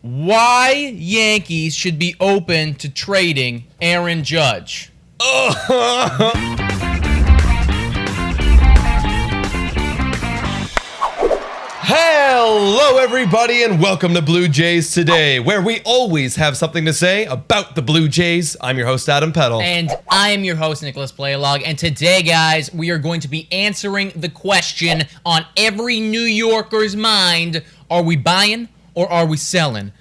Why Yankees should be open to trading Aaron Judge. Hello, everybody, and welcome to Blue Jays Today, where we always have something to say about the Blue Jays. I'm your host, Adam Peddle. And I am your host, Nicholas Playlog. And today, guys, we are going to be answering the question on every New Yorker's mind: are we buying or are we selling?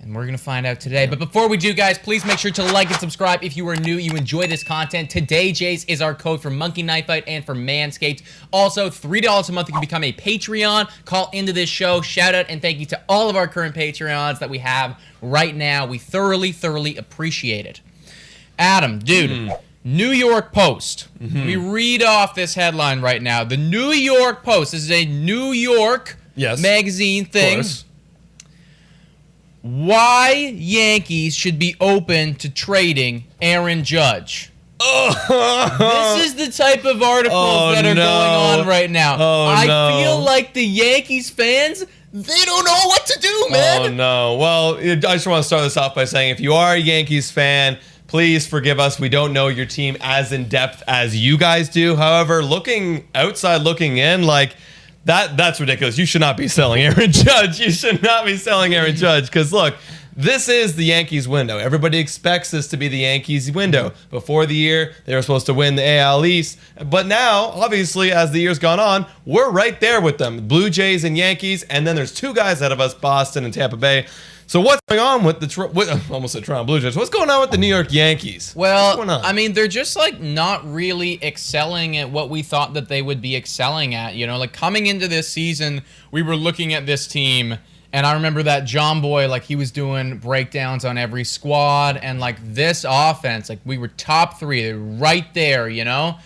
And we're going to find out today. But before we do, guys, please make sure to like and subscribe if you are new, you enjoy this content. Today, Jays, is our code for Monkey Knife Fight and for Manscaped. Also, $3 a month, you can become a Patreon. Call into this show. Shout out and thank you to all of our current Patreons that we have right now. We thoroughly appreciate it. Adam, dude, New York Post. We read off this headline right now. The New York Post. This is a New York magazine thing. Why Yankees should be open to trading Aaron Judge. This is the type of articles that are going on right now. I feel like the Yankees fans, they don't know what to do, man. Oh, no. Well, I just want to start this off by saying, if you are a Yankees fan, please forgive us. We don't know your team as in depth as you guys do. However, looking outside, looking in, like, that's ridiculous. You should not be selling Aaron Judge. You should not be selling Aaron Judge because, look, this is the Yankees window. Everybody expects this to be the Yankees window. Before the year, they were supposed to win the AL East. But now, obviously, as the year's gone on, we're right there with them. Blue Jays and Yankees, and then there's two guys ahead of us, Boston and Tampa Bay. So what's going on with almost the Toronto Blue Jays? What's going on with the New York Yankees? Well, I mean, they're just like not really excelling at what we thought that they would be excelling at. You know, like coming into this season, we were looking at this team, and I remember that John Boy, like he was doing breakdowns on every squad, and like this offense, like we were top three, they're right there, you know.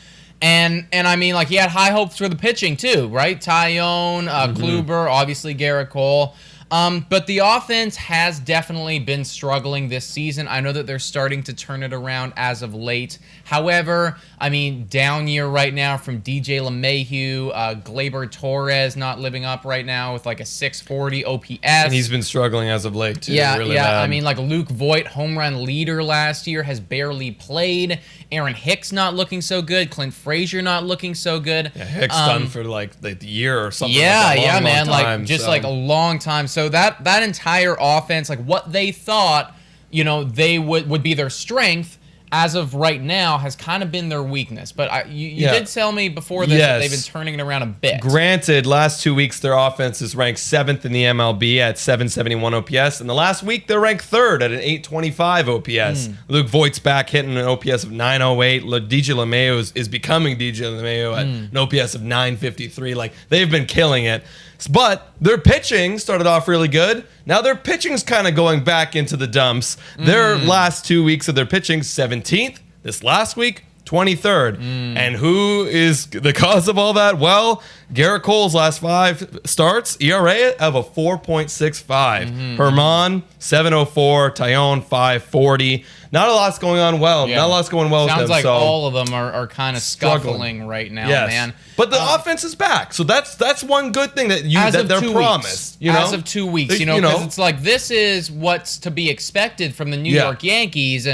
And I mean, like he had high hopes for the pitching too, right? Tyone, Kluber, obviously Garrett Cole. But the offense has definitely been struggling this season. I know that they're starting to turn it around as of late. However, I mean, down year right now from DJ LeMahieu, Gleyber Torres not living up right now with like a 640 OPS. And he's been struggling as of late too. Yeah, really bad. I mean, like Luke Voit, home run leader last year, has barely played. Aaron Hicks not looking so good. Clint Frazier not looking so good. Yeah, Hicks done for like the year or something. Yeah, like that. Man, time, like just like a long time. So that entire offense, like what they thought, you know, they would be their strength, as of right now, has kind of been their weakness. But you did tell me before this that they've been turning it around a bit. Granted, last 2 weeks, their offense is ranked 7th in the MLB at 771 OPS. And the last week, they're ranked 3rd at an 825 OPS. Luke Voigt's back hitting an OPS of 908. DJ LeMahieu is becoming DJ LeMahieu at an OPS of 953. Like, they've been killing it. But their pitching started off really good. Now their pitching's kind of going back into the dumps. Their last 2 weeks of their pitching, 17th. This last week, 23rd. And who is the cause of all that? Well, Garrett Cole's last 5 starts, ERA of a 4.65. Herman, 704. Tyone, 540. Not a lot's going on well. Not a lot's going well with them. Sounds like all of them are kind of scuffling right now, man. But the offense is back. So that's one good thing that they're promised. You know? As of 2 weeks, you know, because it's like this is what's to be expected from the New York Yankees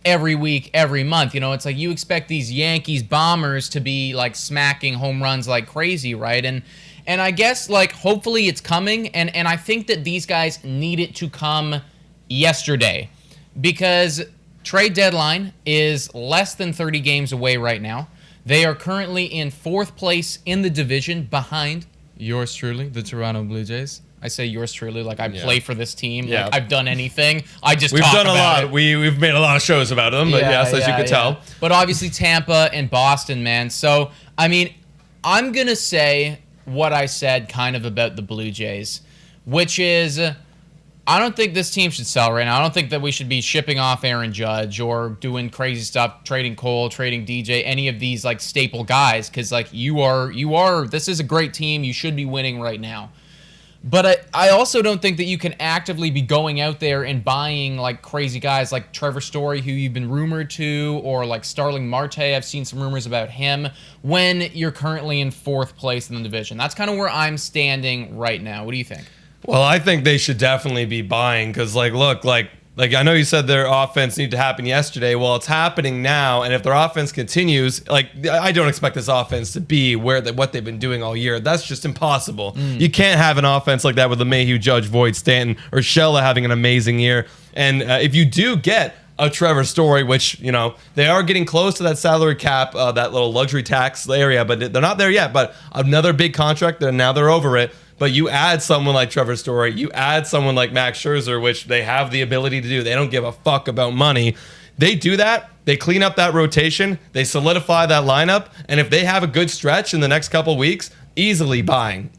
every week, every month. You know, it's like you expect these Yankees bombers to be like smacking home runs like crazy, right? And I guess like hopefully it's coming, and I think that these guys need it to come yesterday, because trade deadline is less than 30 games away right now. They are currently in 4th place in the division behind yours truly, the Toronto Blue Jays. I say yours truly like I play for this team. Like I've done anything. I just we've talk done about a lot. We've made a lot of shows about them, but as you can tell. But obviously Tampa and Boston, man. So I mean, I'm gonna say what I said kind of about the Blue Jays, which is I don't think this team should sell right now. I don't think that we should be shipping off Aaron Judge or doing crazy stuff, trading Cole, trading DJ, any of these like staple guys, because like you are. This is a great team. You should be winning right now. But I also don't think that you can actively be going out there and buying like crazy guys like Trevor Story, who you've been rumored to, or like Starling Marte. I've seen some rumors about him, when you're currently in 4th place in the division. That's kind of where I'm standing right now. What do you think? Well, I think they should definitely be buying because, look, I know you said their offense needed to happen yesterday. Well, it's happening now, and if their offense continues, I don't expect this offense to be what they've been doing all year. That's just impossible. You can't have an offense like that with LeMahieu, Judge, Voigt, Stanton, or Urshela having an amazing year. And if you do get a Trevor Story, which, they are getting close to that salary cap, that little luxury tax area, but they're not there yet. But another big contract, and now they're over it. But you add someone like Trevor Story, you add someone like Max Scherzer, which they have the ability to do. They don't give a fuck about money. They do that. They clean up that rotation. They solidify that lineup. And if they have a good stretch in the next couple weeks, easily buying.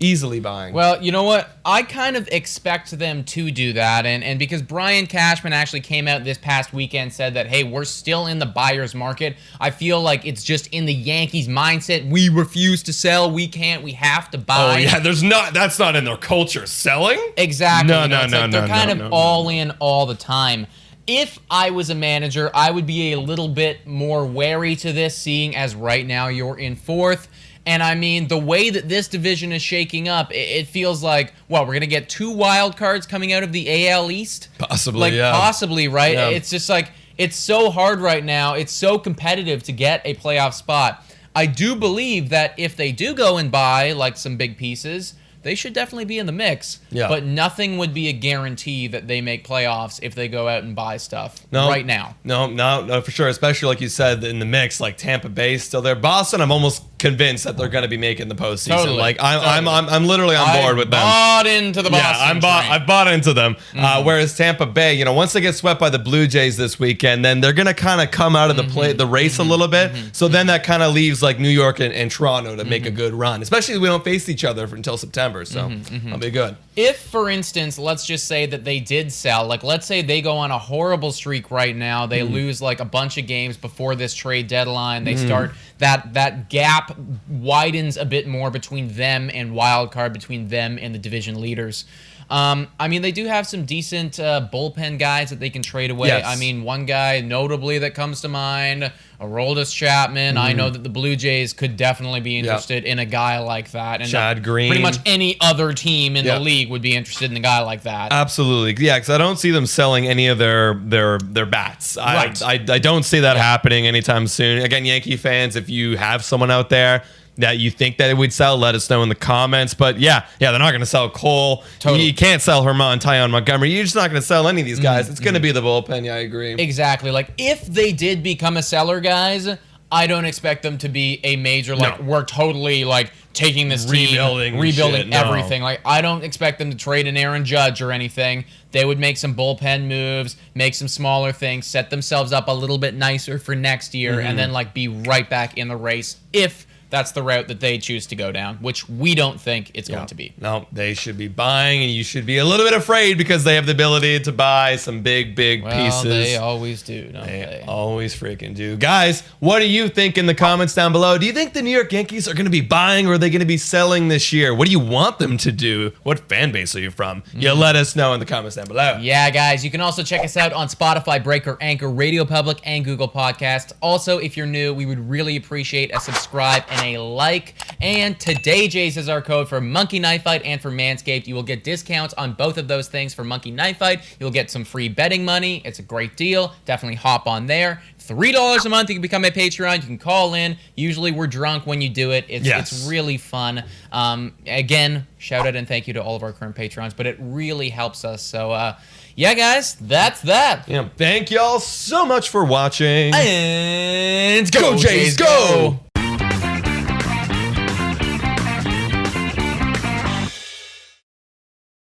Well, you know what? I kind of expect them to do that. And because Brian Cashman actually came out this past weekend, said that, hey, we're still in the buyer's market. I feel like it's just in the Yankees mindset. We refuse to sell. We can't. We have to buy. Oh, yeah. That's not in their culture. Selling? Exactly. No. They're kind of all in all the time. If I was a manager, I would be a little bit more wary to this, seeing as right now you're in fourth. And I mean, the way that this division is shaking up, it feels like, we're going to get 2 wild cards coming out of the AL East? Possibly, yeah. Possibly, right? Yeah. It's just it's so hard right now. It's so competitive to get a playoff spot. I do believe that if they do go and buy, some big pieces, they should definitely be in the mix. Yeah. But nothing would be a guarantee that they make playoffs if they go out and buy stuff right now. No, for sure. Especially like you said, in the mix, Tampa Bay still there. Boston, I'm almost convinced that they're going to be making the postseason. Totally. I'm literally on board with them. Bought into the Boston. I've bought into them. Whereas Tampa Bay, once they get swept by the Blue Jays this weekend, then they're going to kind of come out of the race a little bit. So then that kind of leaves New York and Toronto to make a good run. Especially if we don't face each other until September. So that'll be good. If, for instance, let's just say that they did sell, let's say they go on a horrible streak right now, they lose a bunch of games before this trade deadline, they start that gap widens a bit more between them and wild card, between them and the division leaders. I mean, they do have some decent bullpen guys that they can trade away. Yes. I mean, one guy notably that comes to mind, Aroldis Chapman. I know that the Blue Jays could definitely be interested in a guy like that. And Chad Green. Pretty much any other team in the league would be interested in a guy like that. Absolutely. Yeah, because I don't see them selling any of their bats. Right. I don't see that happening anytime soon. Again, Yankee fans, if you have someone out there that you think that it would sell, let us know in the comments. But yeah, they're not going to sell Cole. Totally. You can't sell Herman, Tyon Montgomery. You're just not going to sell any of these guys. It's going to be the bullpen. Yeah, I agree. Exactly. If they did become a seller, guys, I don't expect them to be a major, we're totally, taking this team, rebuilding everything. I don't expect them to trade an Aaron Judge or anything. They would make some bullpen moves, make some smaller things, set themselves up a little bit nicer for next year, and then, be right back in the race if that's the route that they choose to go down, which we don't think it's going to be. No, they should be buying, and you should be a little bit afraid because they have the ability to buy some big pieces. They always do, don't they? Always freaking do. Guys, what do you think in the comments down below? Do you think the New York Yankees are going to be buying, or are they going to be selling this year? What do you want them to do? What fan base are you from? You let us know in the comments down below. Yeah, guys, you can also check us out on Spotify, Breaker, Anchor, Radio Public, and Google Podcasts. Also, if you're new, we would really appreciate a subscribe and a like. And today, Jays is our code for Monkey Knife Fight and for Manscaped. You will get discounts on both of those things. For Monkey Knife Fight, you'll get some free betting money. It's a great deal. Definitely hop on there. $3 a month, you can become a Patreon. You can call in. Usually we're drunk when you do it. It's really fun. Again, shout out and thank you to all of our current patrons, but it really helps us. So, yeah, guys, that's that. Yeah, thank y'all so much for watching. And go Jays, go!